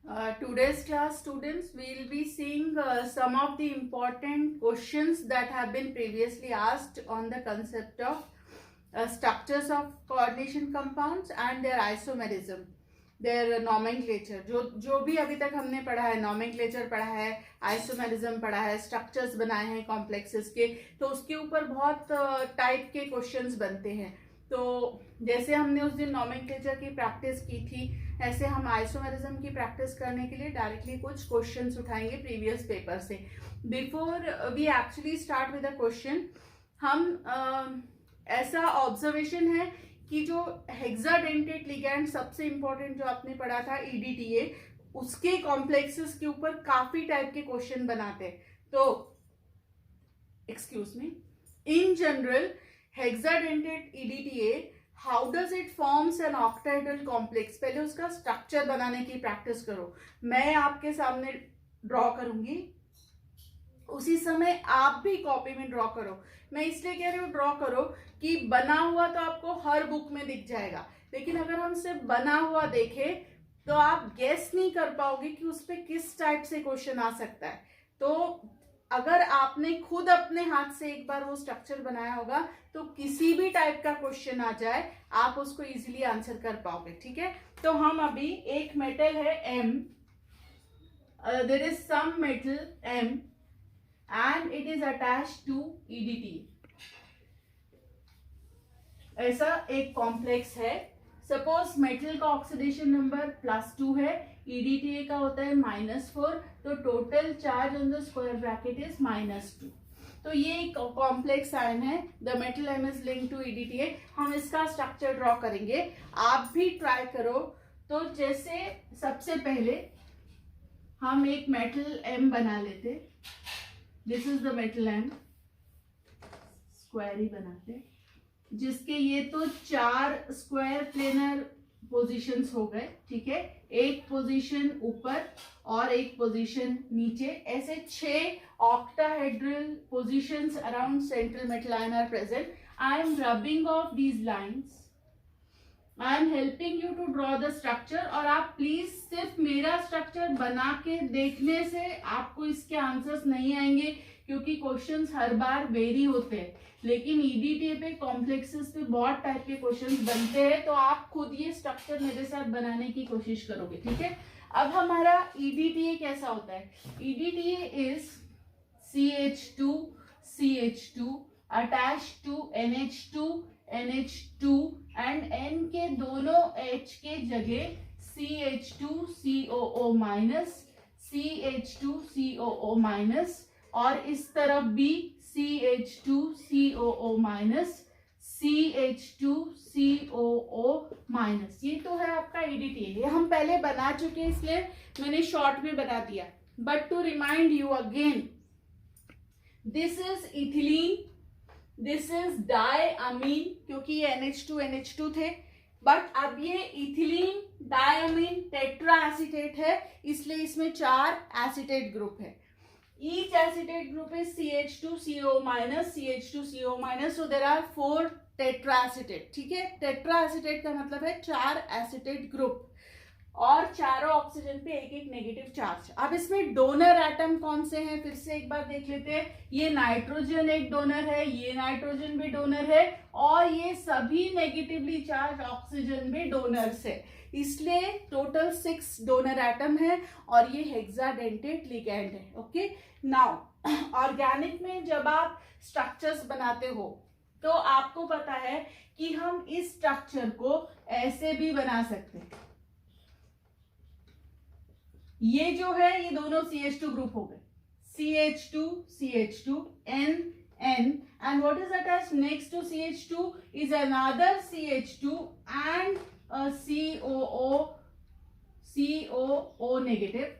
Today's class, students, we'll be seeing some of the important questions that have been previously asked on the concept of structures of coordination compounds and their isomerism, their nomenclature. जो भी अभी तक हमने पढ़ा है, nomenclature पढ़ा है, isomerism पढ़ा है, structures बनाए हैं complexes के, तो उसके ऊपर बहुत टाइप के क्वेश्चंस बनते हैं. तो जैसे हमने उस दिन नॉमेनक्लेचर की प्रैक्टिस की थी, ऐसे हम आइसोमेरिज्म की प्रैक्टिस करने के लिए डायरेक्टली कुछ क्वेश्चंस उठाएंगे प्रीवियस पेपर से. Before we actually start with a question, हम ऐसा ऑब्जर्वेशन है कि जो हेक्साडेंटेट लिगैंड सबसे इंपॉर्टेंट जो आपने पढ़ा था EDTA, उसके कॉम्प्लेक्सेस के ऊपर काफी टाइप के क्वेश्चन बनाते हैं. तो excuse me, in general hexadentate EDTA, how does it forms an octahedral complex. पहले उसका स्ट्रक्चर बनाने की प्रैक्टिस करो. मैं आपके सामने ड्रॉ करूंगी, उसी समय आप भी कॉपी में ड्रॉ करो. मैं इसलिए कह रही हूँ ड्रॉ करो कि बना हुआ तो आपको हर बुक में दिख जाएगा, लेकिन अगर हम सिर्फ बना हुआ देखें तो आप गेस नहीं कर पाओगे कि उस पर किस टाइप से क्वेश्चन आ सकता है. तो अगर आपने खुद अपने हाथ से एक बार वो स्ट्रक्चर बनाया होगा तो किसी भी टाइप का क्वेश्चन आ जाए आप उसको इजीली आंसर कर पाओगे. ठीक है, तो हम अभी एक मेटल है M, there is some metal M and it is attached to EDTA. ऐसा एक कॉम्प्लेक्स है. सपोज मेटल का ऑक्सीडेशन नंबर +2 है, EDTA का होता है -4, तो total charge on the square bracket is -2. तो ये एक कॉम्प्लेक्स आयन है. The metal M is linked to EDTA. हम इसका स्ट्रक्चर ड्रॉ करेंगे, आप भी ट्राई करो. तो जैसे सबसे पहले हम एक मेटल M बना लेते. This is the metal M, square ही बनाते, जिसके ये तो 4 स्क्वायर प्लेनर पोजीशंस हो गए. ठीक है, एक पोजीशन ऊपर और एक पोजीशन नीचे, ऐसे 6 octahedral positions around central metal ion are present. I am rubbing off these lines, I am helping you to draw the structure. और आप प्लीज सिर्फ मेरा स्ट्रक्चर बना के देखने से आपको इसके आंसर्स नहीं आएंगे, क्योंकि क्वेश्चंस हर बार वेरी होते हैं. लेकिन EDTA पे कॉम्प्लेक्सेस पे बहुत टाइप के क्वेश्चंस बनते हैं, तो आप खुद ये स्ट्रक्चर मेरे साथ बनाने की कोशिश करोगे. ठीक है, अब हमारा EDTA कैसा होता है. EDTA is CH2 CH2 attached to NH2 NH2 and N के दोनों H के जगह CH2COO माइनस CH2COO माइनस, और इस तरफ भी CH2COO माइनस CH2COO माइनस. ये तो है आपका EDTA. ये हम पहले बना चुके हैं, इसलिए मैंने शॉर्ट में बता दिया. But to remind you again, this is ethylene, this is diamine, क्योंकि ये NH2 NH2 थे. बट अब ये इथिलीन डायअमीन टेट्रा एसीटेट है, इसलिए इसमें 4 एसीटेट ग्रुप है. Each acetate group is CH2CO minus CH2CO minus, so there are 4 tetraacetate. ठीक है, टेट्राएसिटेट का मतलब है 4 एसिटेट ग्रुप और चारों ऑक्सीजन पे एक एक नेगेटिव चार्ज. अब इसमें डोनर एटम कौन से हैं फिर से एक बार देख लेते हैं. ये नाइट्रोजन एक डोनर है, ये नाइट्रोजन भी डोनर है, और ये सभी नेगेटिवली चार्ज ऑक्सीजन भी डोनर्स है. इसलिए टोटल 6 डोनर एटम है और ये हेक्साडेंटेट लिगैंड है. ओके, नाउ ऑर्गेनिक में जब आप स्ट्रक्चर्स बनाते हो तो आपको पता है कि हम इस स्ट्रक्चर को ऐसे भी बना सकते हैं. ये जो है ये दोनों CH2 ग्रुप हो गए, CH2 CH2 N N, and what is attached next to CH2 is another CH2 and a COO negative,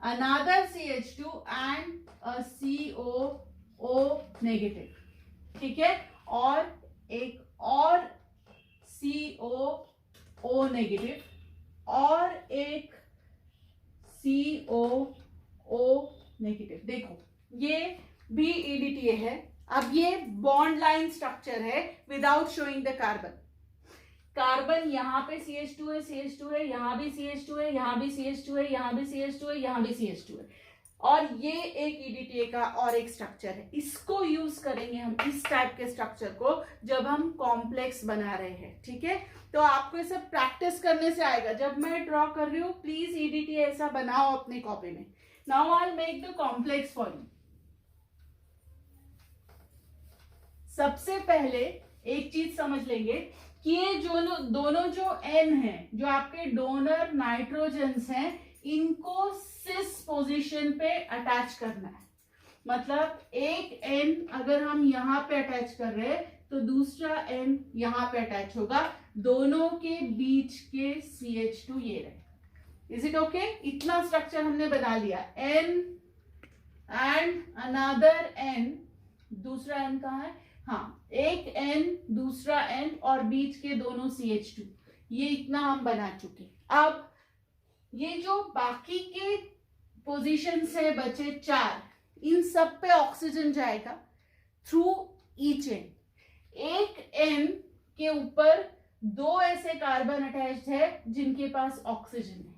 another CH2 and a COO negative. ठीक है, और एक और COO नेगेटिव और एक COO नेगेटिव. देखो ये भी EDTA है. अब ये बॉन्ड लाइन स्ट्रक्चर है without showing the carbon. Carbon यहाँ पे CH2 है, CH2 है, यहाँ भी CH2 है, यहाँ भी CH2 है, यहाँ भी CH2 है, यहाँ भी CH2 है, और ये एक EDTA का और एक स्ट्रक्चर है। इसको यूज करेंगे हम, इस टाइप के स्ट्रक्चर को, जब हम कॉम्प्लेक्स बना रहे हैं। ठीक है, तो आपको ये सब प्रैक्टिस करने से आएगा। जब मैं ड्रॉ कर रही हूँ, प्लीज EDTA ऐसा बनाओ अपनी कॉपी में। Now I will make the complex for you. सबसे पहले एक चीज समझ लेंगे कि ये जो दोनों जो N है, जो आपके डोनर नाइट्रोजन्स हैं, इनको सिस पोजीशन पे अटैच करना है। मतलब एक N अगर हम यहाँ पे अटैच कर रहे हैं तो दूसरा N यहाँ पे अटैच होगा, दोनों के बीच के CH2 ये रहे। Is it okay? इतना स्ट्रक्चर हमने बना लिया। N एंड अनदर N, दूसरा N कहाँ है? हाँ, एक N, दूसरा N और बीच के दोनों CH2, ये इतना हम बना चुके। अब ये जो बाकी के पोजीशंस है बचे 4, इन सब पे ऑक्सीजन जाएगा थ्रू ईच N। एक N के ऊपर 2 ऐसे कार्बन अटैच्ड है जिनके पास ऑक्सीजन है।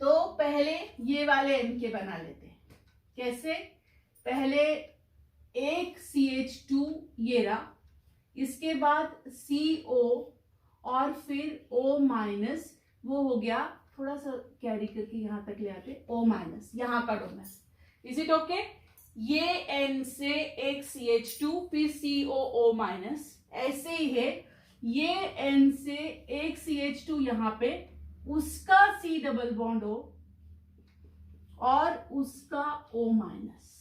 तो पहले ये वाले N के बना लेते हैं। कैसे? पहले एक CH2 ये रहा, इसके बाद CO और फिर O माइनस, वो हो गया, थोड़ा सा कैरी करके यहाँ तक ले आते, O माइनस, यहाँ का डोनर। Is it okay? ये N से एक CH2 फिर COO माइनस, ऐसे ही है। ये N से एक CH2 यहाँ पे, उसका C डबल बॉन्ड O और उसका O माइनस,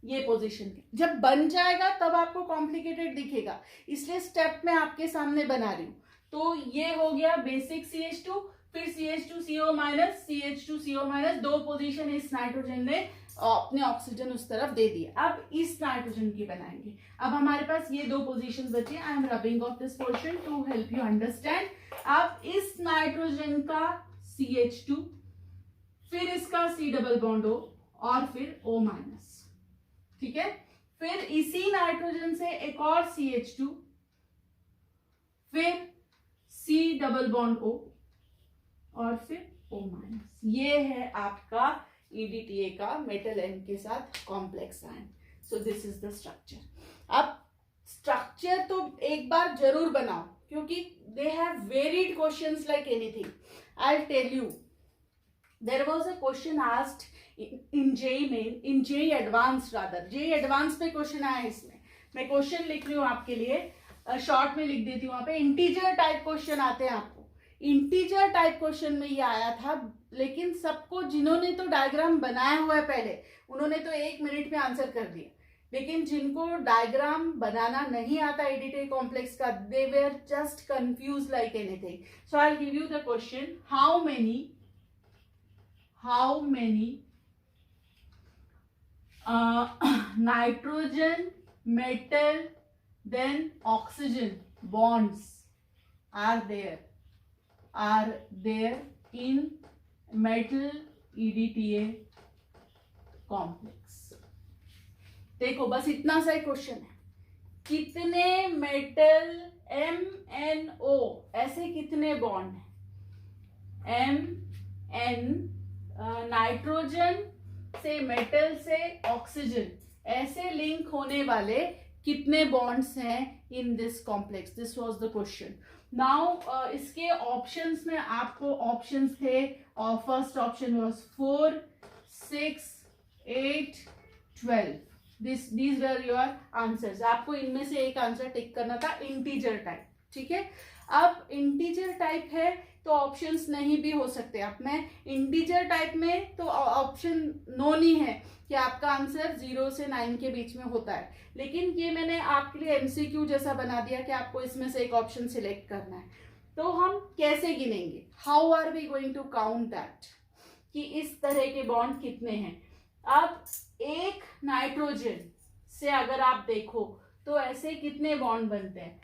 ये पोजीशन जब बन जाएगा तब आपको कॉम्प्लिकेटेड दिखेगा, इसलिए स्टेप में आपके सामने बना रही हूं। तो ये हो गया बेसिक CH2, फिर CH2CO minus, CH2CO minus, 2 position इस नाइट्रोजन ने अपने ऑक्सीजन उस तरफ दे दिया। अब इस नाइट्रोजन की बनाएंगे। अब हमारे पास ये 2 पोजीशन बचे। I am rubbing off this portion to help you understand. अब इस नाइट्रोजन का CH2, फिर इसका C डबल बॉन्ड O और फिर O माइनस। ठीक है, फिर इसी नाइट्रोजन से एक और CH2, फिर C डबल बॉन्ड O और फिर O माइनस। ये है आपका EDTA का मेटल N के साथ complex ion. So this is the structure. अब स्ट्रक्चर तो एक बार जरूर बनाओ, क्योंकि they have varied questions like anything. I will tell you, there was a question asked in JEE main, in JEE advanced rather, JEE advanced पे question आया है। इसमें मैं क्वेश्चन लिख रही हूँ आपके लिए, शॉर्ट में लिख देती हूँ। वहां पे इंटीजर टाइप क्वेश्चन आते हैं आपको। इंटीजर टाइप क्वेश्चन में ये आया था, लेकिन सबको, जिन्होंने तो डायग्राम बनाया हुआ है पहले, उन्होंने तो 1 मिनट में आंसर कर दिया, लेकिन जिनको डायग्राम बनाना नहीं आता EDTA कॉम्प्लेक्स का, they were just confuse like anything. So I will give you the question, how many nitrogen, metal, then oxygen bonds are there in metal EDTA complex? देखो, बस इतना सा ही क्वेश्चन है। कितने मेटल MNO, ऐसे कितने bond हैं? MN, नाइट्रोजन से, मेटल से ऑक्सीजन, ऐसे लिंक होने वाले कितने बॉन्ड्स हैं in this complex? This was the question. Now इसके ऑप्शंस में आपको ऑप्शंस थे, और first option was 4, 6, 8, 12। these were your answers। आपको इनमें से एक आंसर टिक करना था, इंटीजर टाइप। ठीक है, अब इंटीजर टाइप है तो ऑप्शंस नहीं भी हो सकते। अब मैं इंटीजर टाइप में तो ऑप्शन नो नहीं है कि आपका आंसर 0 से 9 के बीच में होता है, लेकिन ये मैंने आपके लिए MCQ जैसा बना दिया कि आपको इसमें से एक ऑप्शन सिलेक्ट करना है। तो हम कैसे गिनेंगे? How are we going to count that, कि इस तरह के बॉन्ड कितने हैं? अब एक नाइट्रोजन से अगर आप देखो तो ऐसे कितने बॉन्ड बनते हैं?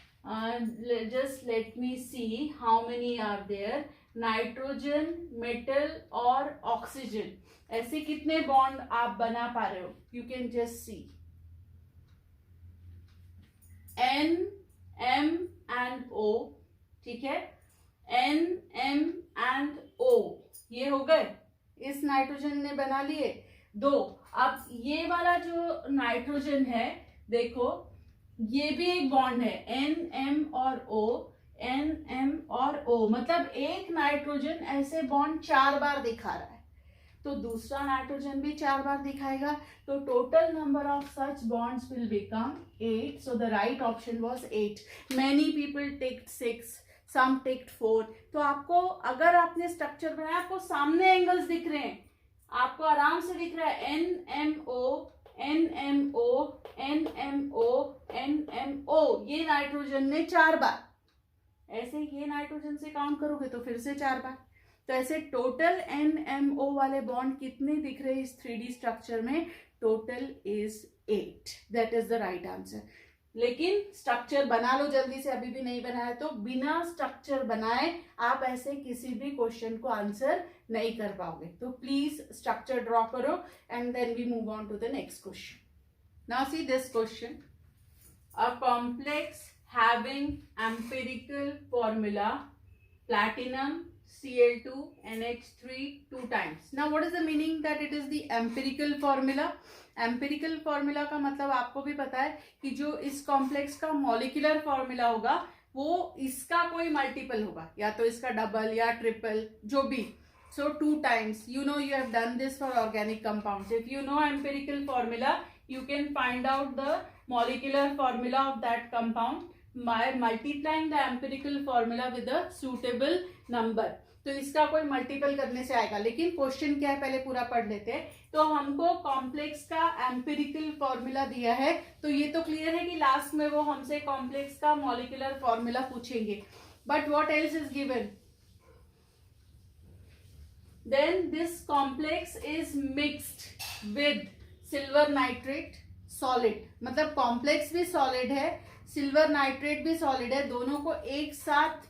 Just let me see how many are there. Nitrogen, metal और ऑक्सीजन, ऐसे कितने बॉन्ड आप बना पा रहे हो? You can just see N, M and O, ठीक है, N M एंड O, ये हो गए, इस नाइट्रोजन ने बना लिए दो। अब ये वाला जो नाइट्रोजन है, देखो ये भी एक बॉन्ड है, N M और O, N M और O, मतलब एक नाइट्रोजन ऐसे बॉन्ड 4 बार दिखा रहा है, तो दूसरा नाइट्रोजन भी 4 बार दिखाएगा, तो total number of such bonds will become 8. So the right option was 8. Many people ticked 6, some ticked 4. तो आपको, अगर आपने स्ट्रक्चर बनाया, आपको सामने एंगल्स दिख रहे हैं, आपको आराम से दिख रहा है NMO NMO NMO NMO, ये नाइट्रोजन ने 4 बार, ऐसे ये नाइट्रोजन से काउंट करोगे तो फिर से 4 बार, तो ऐसे टोटल NMO वाले बॉन्ड कितने दिख रहे हैं इस 3D स्ट्रक्चर में? Total is 8. That is the right answer. लेकिन स्ट्रक्चर बना लो जल्दी से, अभी भी नहीं बनाया तो बिना स्ट्रक्चर बनाए आप ऐसे किसी भी क्वेश्चन को आंसर नहीं कर पाओगे. तो प्लीज स्ट्रक्चर ड्रॉ करो and then we move on to the next question. Now see this question. A complex having empirical formula platinum Cl2 NH3 2 times. Now what is the meaning that it is the empirical formula? Empirical formula का मतलब आपको भी पता है कि जो इस complex का मॉलिक्यूलर फॉर्मूला होगा वो इसका कोई मल्टीपल होगा, या तो इसका डबल या ट्रिपल, जो भी. सो 2 times. You know you have done this for organic compounds. If you know empirical formula, you can find out the molecular formula of that compound by multiplying the empirical formula with a suitable number. तो इसका कोई multiple करने से आएगा. लेकिन question क्या है पहले पूरा पढ़ लेते हैं. तो हमको कॉम्प्लेक्स का एम्पिरिकल फॉर्मूला दिया है, तो ये तो क्लियर है कि लास्ट में वो हमसे कॉम्प्लेक्स का मॉलिक्यूलर फॉर्मूला पूछेंगे. But what else is given? Then this complex is mixed with silver nitrate solid, मतलब कॉम्प्लेक्स भी सॉलिड है, सिल्वर नाइट्रेट भी सॉलिड है, दोनों को एक साथ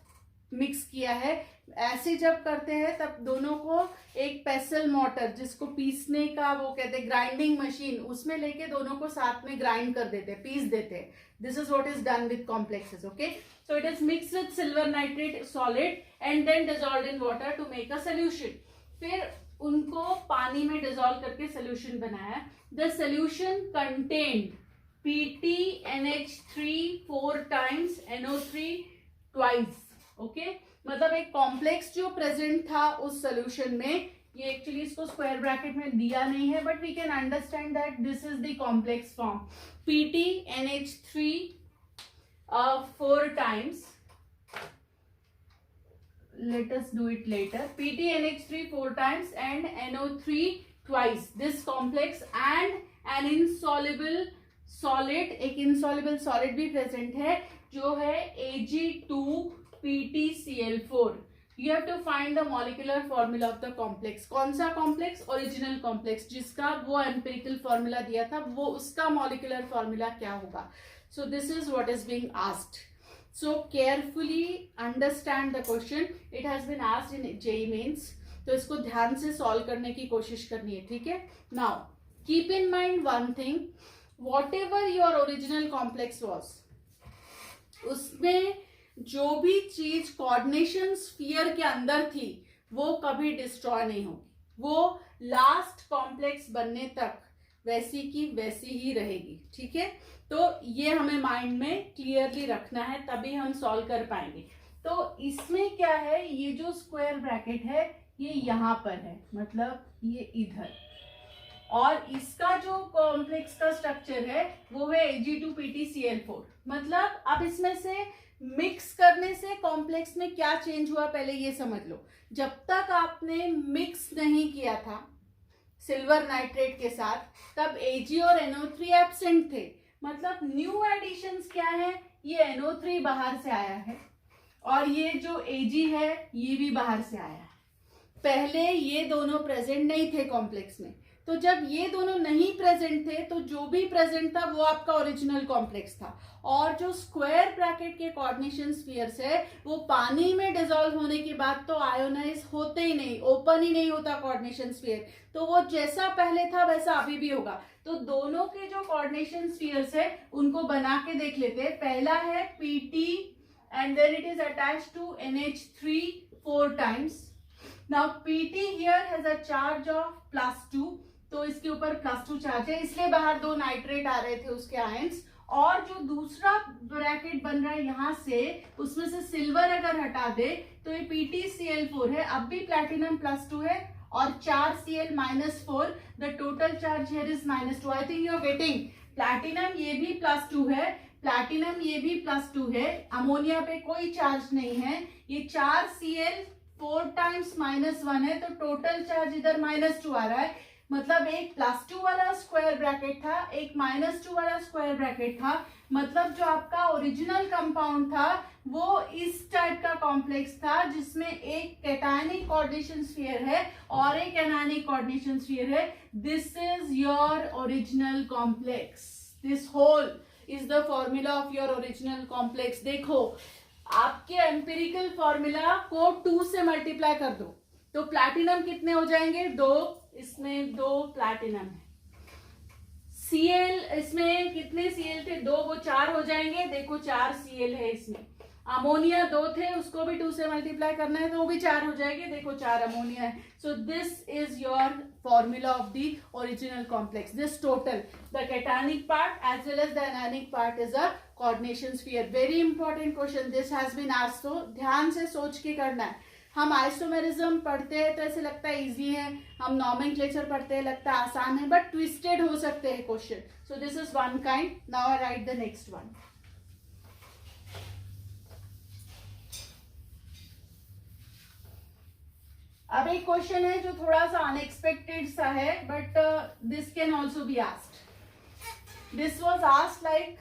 मिक्स किया है. ऐसे जब करते हैं तब दोनों को एक पेसल मोटर, जिसको पीसने का वो कहते हैं ग्राइंडिंग मशीन, उसमें लेके दोनों को साथ में ग्राइंड कर देते हैं, पीस देते हैं. This is what is done with complexes. Okay, so it is mixed with silver nitrate solid and then dissolved in water to make a solution. फिर उनको पानी में डिसॉल्व करके सोल्यूशन बनाया. The solution contained PTNH3 4 times, NO3 twice. Okay, मतलब एक complex जो present था उस सोल्यूशन में, ये एक्चुअली इसको स्क्वायर ब्रैकेट में दिया नहीं है, but we can understand that this is the complex form. PTNH3 4 times. Let us do it later. PTNH3 4 times and NO3 twice. This complex and an insoluble solid, एक insoluble solid भी present है जो है Ag2PtCl4. You have to find the molecular formula of the complex. कौन सा complex? Original complex, जिसका वो empirical formula दिया था, वो उसका मॉलिक्यूलर फॉर्मूला क्या होगा. सो this is what is being asked. So carefully understand the question. It has been asked in JEE Mains. तो इसको ध्यान से सॉल्व करने की कोशिश करनी है, ठीक है. Now keep in mind one thing. Whatever your original complex was, उसमें जो भी चीज कोऑर्डिनेशन स्फीयर के अंदर थी वो कभी डिस्ट्रॉय नहीं होगी. वो लास्ट कॉम्प्लेक्स बनने तक वैसी की वैसी ही रहेगी, ठीक है. तो ये हमें माइंड में क्लियरली रखना है, तभी हम सॉल्व कर पाएंगे. तो इसमें क्या है, ये जो स्क्वायर ब्रैकेट है ये यहाँ पर है, मतलब ये इधर, और इसका जो कॉम्प्लेक्स का स्ट्रक्चर है वो है Ag2PtCl4. मतलब अब इसमें से मिक्स करने से कॉम्प्लेक्स में क्या चेंज हुआ पहले ये समझ लो. जब तक आपने मिक्स नहीं किया था सिल्वर नाइट्रेट के साथ, तब Ag और NO3 एब्सेंट थे. मतलब न्यू एडिशंस क्या है, ये NO3 बाहर से आया है और ये जो Ag है ये भी बाहर से आया है. पहले ये दोनों प्रेजेंट नहीं थे कॉम्प्लेक्स में, तो जब ये दोनों नहीं प्रेजेंट थे तो जो भी प्रेजेंट था वो आपका ओरिजिनल कॉम्प्लेक्स था. और जो स्क्वायर ब्रैकेट के कोऑर्डिनेशन स्फीयर्स है वो पानी में डिसॉल्व होने के बाद तो आयोनाइज होते ही नहीं, ओपन ही नहीं होता कोऑर्डिनेशन स्फीयर, तो वो जैसा पहले था वैसा अभी भी होगा. तो दोनों के जो कोऑर्डिनेशन स्फीयर्स है उनको बना के देख लेते हैं. पहला है PT and then it is attached to NH3 4 times. Now PT here has a charge of +2, तो इसके ऊपर +2 चार्ज है, इसलिए बाहर 2 नाइट्रेट आ रहे थे उसके आयंस. और जो दूसरा ब्रैकेट बन रहा है यहाँ से, उसमें से सिल्वर अगर हटा दे तो ये PtCl4 है. अब भी प्लैटिनम +2 है और 4Cl -4. The total charge here is -2. I think you are getting. Platinum ये भी +2 है, प्लैटिनम ये भी +2 है. अमोनिया पे कोई चार्ज नहीं है. ये 4Cl4 टाइम्स -1 है, तो टोटल चार्ज इधर -2 आ रहा है. मतलब एक +2 वाला स्क्वायर ब्रैकेट था, एक -2 वाला स्क्वायर ब्रैकेट था. मतलब जो आपका ओरिजिनल कंपाउंड था वो इस टाइप का कॉम्प्लेक्स था, जिसमें एक कैटायनिक कोऑर्डिनेशन स्फीयर है और एक एनायनिक कोऑर्डिनेशन स्फीयर है. This is your original complex. This whole is the formula of your original complex. देखो, आपके एम्पिरिकल फॉर्मूला को 2 से मल्टीप्लाई कर दो तो प्लैटिनम कितने हो जाएंगे? 2. इसमें 2 प्लैटिनम है. Cl इसमें कितने Cl थे? 2, वो 4 हो जाएंगे. देखो 4 Cl है इसमें. अमोनिया 2 थे, उसको भी 2 से मल्टीप्लाई करना है तो वो भी 4 हो जाएंगे. देखो 4 अमोनिया है. So this is your formula of the original complex. This total, the cationic part as well as the anionic part is a coordination sphere. Very important question. This has been asked, तो ध्यान से सोच के करना है. हम isomerism पढ़ते हैं तो ऐसे लगता है इजी है, हम नॉमेनक्लेचर पढ़ते हैं लगता है आसान है, बट ट्विस्टेड हो सकते हैं question. So this is one kind. Now I right the next one. अब एक क्वेश्चन है जो थोड़ा सा अनएक्सपेक्टेड सा है, but this can also be asked. This was asked like,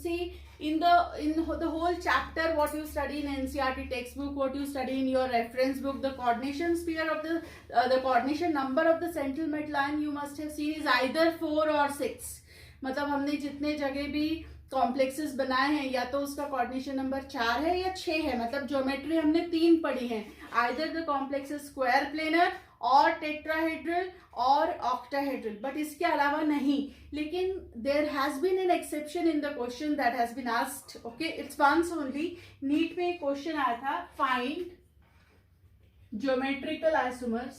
see, in the whole chapter what you study in NCERT textbook, what you study in your reference book, the coordination sphere of the coordination number of the central midline you must have seen is either 4 or 6. मतलब हमने जितने जगह भी complexes बनाए हैं, या तो उसका कोऑर्डिनेशन नंबर 4 है या 6 है. मतलब ज्योमेट्री हमने 3 पढ़ी है. Either the complex is square planar और टेट्राहेड्रल और ऑक्टाहेड्रल, बट इसके अलावा नहीं. लेकिन there has been an exception in the question that has been asked. Okay, it's once only. NEET में एक क्वेश्चन आया था, find geometrical isomers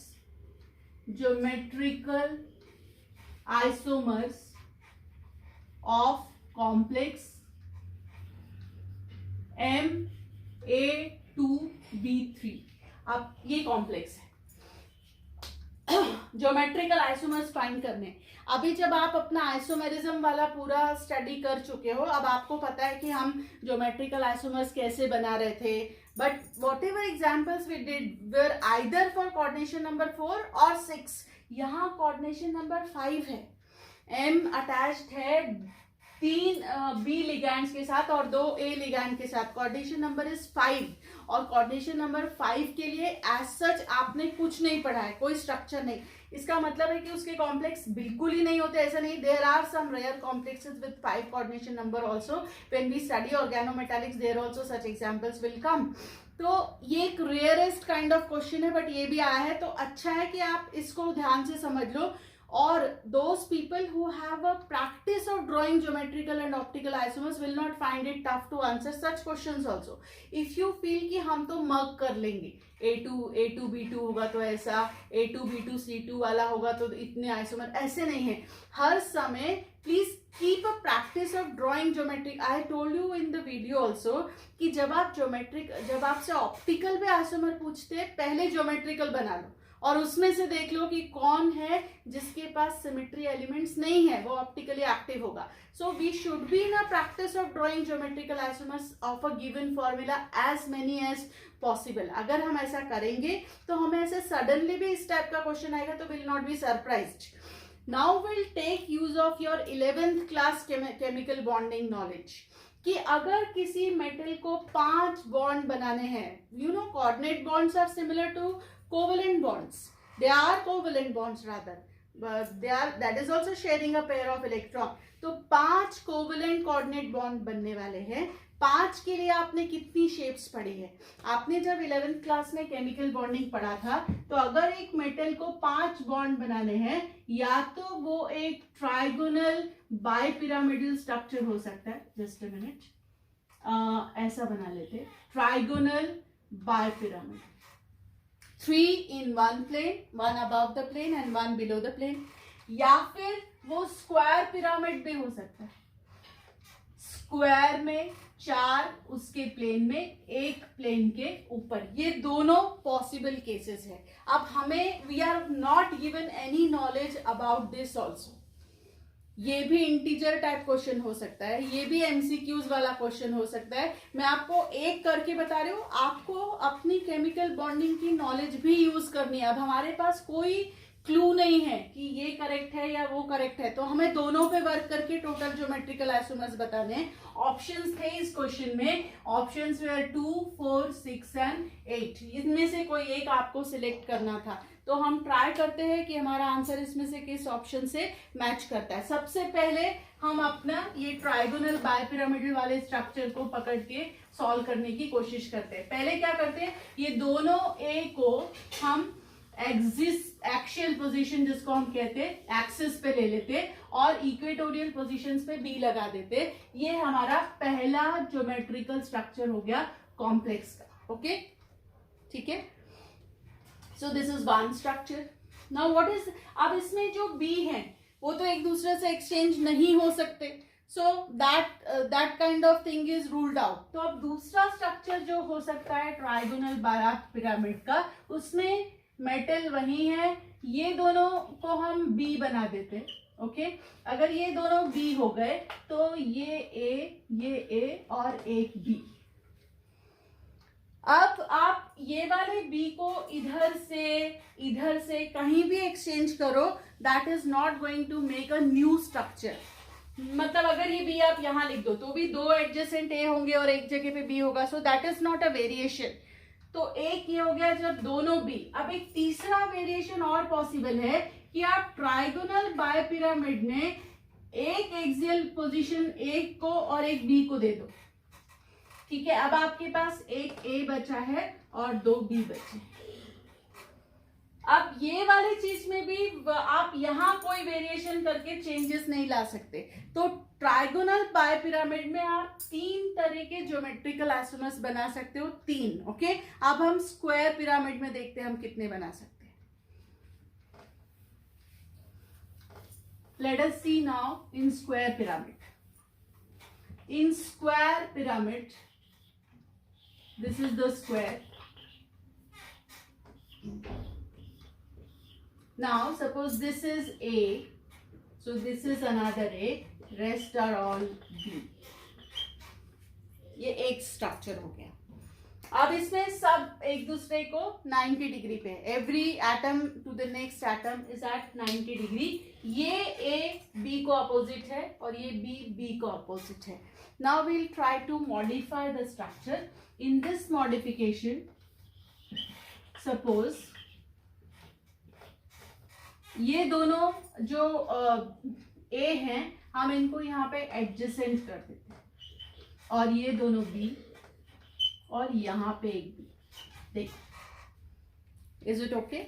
of complex Ma2B3. अब ये कॉम्प्लेक्स है, ज्योमेट्रिकल आइसोमर्स फाइंड करने. अभी जब आप अपना आइसोमेरिज्म वाला पूरा स्टडी कर चुके हो, अब आपको पता है कि हम ज्योमेट्रिकल आइसोमर्स कैसे बना रहे थे. But whatever examples we did were either for coordination number 4 और 6. यहाँ कोऑर्डिनेशन नंबर 5 है. M अटैच्ड है 3 B लिगैंड्स के साथ और 2 A लिगैंड के साथ. कोऑर्डिनेशन नंबर इज 5 और कोऑर्डिनेशन नंबर 5 के लिए एज सच आपने कुछ नहीं पढ़ा है, कोई स्ट्रक्चर नहीं. इसका मतलब है कि उसके कॉम्प्लेक्स बिल्कुल ही नहीं होते, ऐसा नहीं. There are some rare complexes with 5 coordination number also. When we study organometallics there also such examples will come. तो ये एक रेयरेस्ट काइंड ऑफ क्वेश्चन है, बट ये भी आया है, तो अच्छा है कि आप इसको ध्यान से समझ लो. Or those people who have a practice of drawing geometrical and optical isomers will not find it tough to answer such questions also. If you feel कि हम तो मग कर लेंगे, A2B2 होगा तो ऐसा, A2B2C2 वाला होगा तो इतने आइसोमर, ऐसे नहीं है. हर समय please keep a practice of drawing geometric. I told you in the video also कि जब आपसे ऑप्टिकल पे आइसोमर पूछते हैं, पहले ज्योमेट्रिकल बना लो और उसमें से देख लो कि कौन है जिसके पास सिमेट्री एलिमेंट्स नहीं है, वो ऑप्टिकली एक्टिव होगा. So we should be in a practice of drawing geometrical isomers of a given formula as many as possible. अगर हम ऐसा करेंगे तो हमें ऐसे सडनली भी इस टाइप का क्वेश्चन आएगा तो will not be surprised. Now will take use of your 11th class chemical bonding knowledge कि अगर किसी मेटल को 5 बॉन्ड बनाने हैं, you know coordinate bonds are similar to covalent bonds. They are covalent bonds rather, but that is also sharing a pair of electron. तो 5 covalent coordinate bond बनने वाले हैं. 5 के लिए आपने कितनी शेप्स पढ़ी है? आपने जब 11th क्लास में केमिकल बॉन्डिंग पढ़ा था, तो अगर एक मेटल को 5 बॉन्ड बनाने हैं, या तो वो एक ट्राइगोनल बाइपिरामिडल स्ट्रक्चर हो सकता है. जस्ट अ मिनट, ऐसा बना लेते, trigonal बायपिरामिड, 3 in 1 plane, 1 above the plane and 1 below the plane, या फिर वो स्क्वायर पिरामिड भी हो सकता है, स्क्वायर में 4 उसके प्लेन में, एक प्लेन के ऊपर, ये दोनों पॉसिबल केसेस है. अब हमें we are not given any knowledge about this also. ये भी इंटीजर टाइप क्वेश्चन हो सकता है, ये भी एमसीक्यूज वाला क्वेश्चन हो सकता है. मैं आपको एक करके बता रही हूँ, आपको अपनी केमिकल बॉन्डिंग की नॉलेज भी यूज करनी है. अब हमारे पास कोई क्लू नहीं है कि ये करेक्ट है या वो करेक्ट है, तो हमें दोनों पे वर्क करके टोटल ज्योमेट्रिकल आइसोमर्स बताने हैं. ऑप्शंस थे इस क्वेश्चन में, ऑप्शंस वेयर 2, 4, 6 एंड 8. इनमें से कोई एक आपको सिलेक्ट करना था. तो हम ट्राई करते हैं कि हमारा आंसर इसमें से किस ऑप्शन से मैच करता है. सबसे पहले हम अपना ये ट्राइगोनल बायपिरामिडल वाले स्ट्रक्चर को पकड़ के सॉल्व करने की कोशिश करते हैं. पहले क्या करते हैं, ये दोनों ए को हम एक्सियल पोजीशन जिसको हम कहते हैं एक्सिस पे ले लेते और इक्वेटोरियल पोजीशंस पे बी लगा देते. ये हमारा पहला ज्योमेट्रिकल स्ट्रक्चर हो गया कॉम्प्लेक्स का. ओके, ठीक है. So this is one structure. Now what is, अब इसमें जो बी है वो तो एक दूसरे से एक्सचेंज नहीं हो सकते, so that kind of thing is ruled out. तो अब दूसरा स्ट्रक्चर जो हो सकता है ट्राइगोनल बायपिरामिड का, उसमें मेटल वही है, ये दोनों को हम बी बना देते. ओके, अगर ये दोनों बी हो गए तो ये ए और एक बी. अब आप ये वाले बी को इधर से कहीं भी एक्सचेंज करो, that is not going to make a new structure. मतलब अगर ये बी आप यहां लिख दो तो भी 2 एडजेसेंट ए होंगे और एक जगह पे बी होगा, so that is not a variation. तो एक ये हो गया जब दोनों बी. अब एक तीसरा वेरिएशन और पॉसिबल है कि आप ट्राइगोनल बायपिरामिड में एक एक्सियल पोजीशन एक को और एक बी को दे दो. ठीक है, अब आपके पास एक ए बचा है और 2 बी बचे. अब ये वाली चीज में भी आप यहां कोई वेरिएशन करके चेंजेस नहीं ला सकते. तो ट्राइगोनल बायपिरामिड में आप 3 तरह के ज्योमेट्रिकल आइसोमर्स बना सकते हो, 3. ओके, अब हम स्क्वायर पिरामिड में देखते हैं हम कितने बना सकते हैं. Let us see now in square pyramid. In square pyramid, this is the square. Now suppose this is A, so this is another A, rest are all B. ये एक स्ट्रक्चर हो गया. अब इसमें सब एक दूसरे को 90 डिग्री पे, every atom to the next atom is at 90 degree. ये A B को अपोजिट है और ये B को अपोजिट है. Now we'll try to modify the structure. In this modification, suppose ये दोनों जो A हैं हम इनको यहाँ पे एडजेसेंट कर देते हैं और ये दोनों B और यहाँ पे एक B. देखो, इज इट ओके?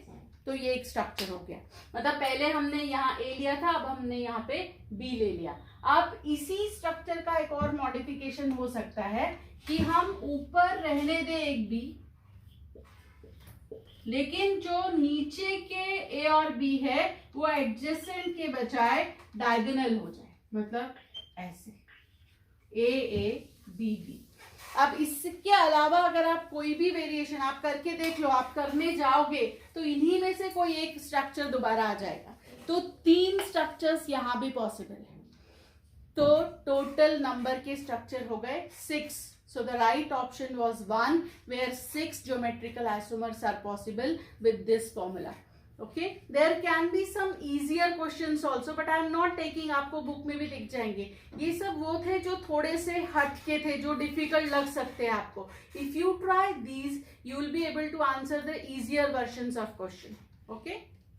तो ये एक स्ट्रक्चर हो गया. मतलब पहले हमने यहाँ A लिया था, अब हमने यहाँ पे B ले लिया. अब इसी स्ट्रक्चर का एक और मॉडिफिकेशन हो सकता है कि हम ऊपर रहने दे एक B, लेकिन जो नीचे के A और B है वो एडजेसेंट के बजाय डायगोनल हो जाए. मतलब ऐसे A B B. अब इसके अलावा अगर आप कोई भी वेरिएशन आप करके देख लो, आप करने जाओगे तो इन्हीं में से कोई एक स्ट्रक्चर दोबारा आ जाएगा. तो 3 स्ट्रक्चर्स यहाँ भी पॉसिबल है. तो टोटल नंबर के स्ट्रक्चर हो गए 6. So the right option was 1, where 6 geometrical isomers are possible with this formula. Okay, there can be some easier questions also, but I am not taking. आपको book में भी लिख जाएंगे. ये सब वो थे जो थोड़े से हटके थे, जो डिफिकल्ट लग सकते हैं आपको. If you try these, you will be able to answer the easier versions of question. Okay.